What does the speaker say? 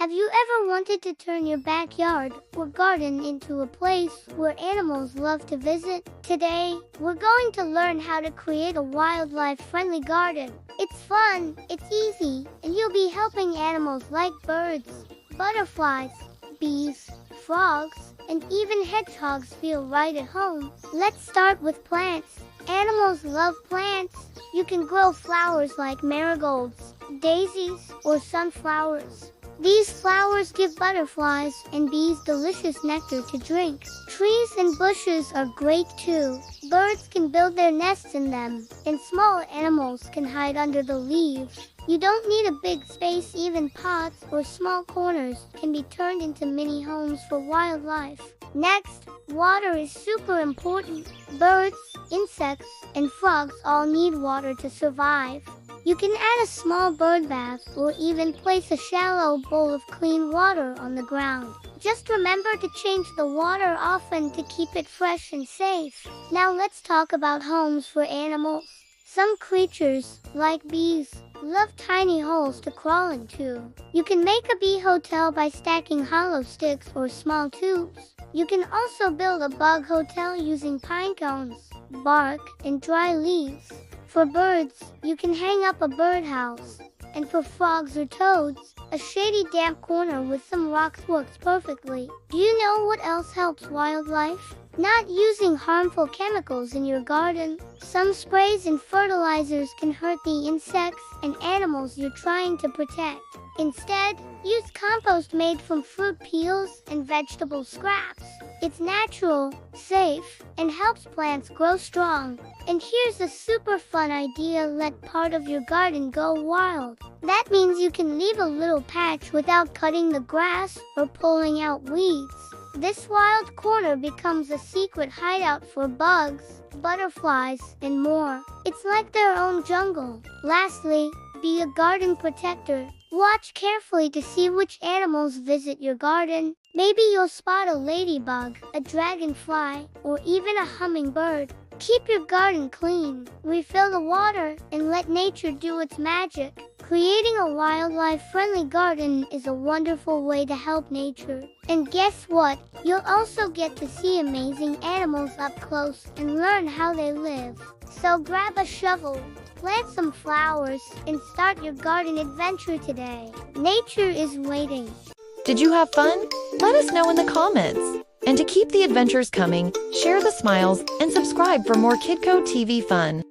Have you ever wanted to turn your backyard or garden into a place where animals love to visit? Today, we're going to learn how to create a wildlife-friendly garden. It's fun, it's easy, and you'll be helping animals like birds, butterflies, bees, frogs, and even hedgehogs feel right at home. Let's start with plants. Animals love plants. You can grow flowers like marigolds, daisies, or sunflowers. These flowers give butterflies and bees delicious nectar to drink. Trees and bushes are great too. Birds can build their nests in them, and small animals can hide under the leaves. You don't need a big space. Even pots or small corners can be turned into mini homes for wildlife. Next, water is super important. Birds, insects, and frogs all need water to survive. You can add a small bird bath or even place a shallow bowl of clean water on the ground. Just remember to change the water often to keep it fresh and safe. Now let's talk about homes for animals. Some creatures, like bees, love tiny holes to crawl into. You can make a bee hotel by stacking hollow sticks or small tubes. You can also build a bug hotel using pine cones, bark, and dry leaves. For birds, you can hang up a birdhouse. And for frogs or toads, a shady damp corner with some rocks works perfectly. Do you know what else helps wildlife? Not using harmful chemicals in your garden. Some sprays and fertilizers can hurt the insects and animals you're trying to protect. Instead, use compost made from fruit peels and vegetable scraps. It's natural, safe, and helps plants grow strong. And here's a super fun idea: let part of your garden go wild. That means you can leave a little patch without cutting the grass or pulling out weeds. This wild corner becomes a secret hideout for bugs, butterflies, and more. It's like their own jungle. Lastly, be a garden protector. Watch carefully to see which animals visit your garden. Maybe you'll spot a ladybug, a dragonfly, or even a hummingbird. Keep your garden clean, refill the water, and let nature do its magic. Creating a wildlife-friendly garden is a wonderful way to help nature. And guess what? You'll also get to see amazing animals up close and learn how they live. So grab a shovel, plant some flowers, and start your garden adventure today. Nature is waiting. Did you have fun? Let us know in the comments. And to keep the adventures coming, share the smiles and subscribe for more KIDCO TV fun.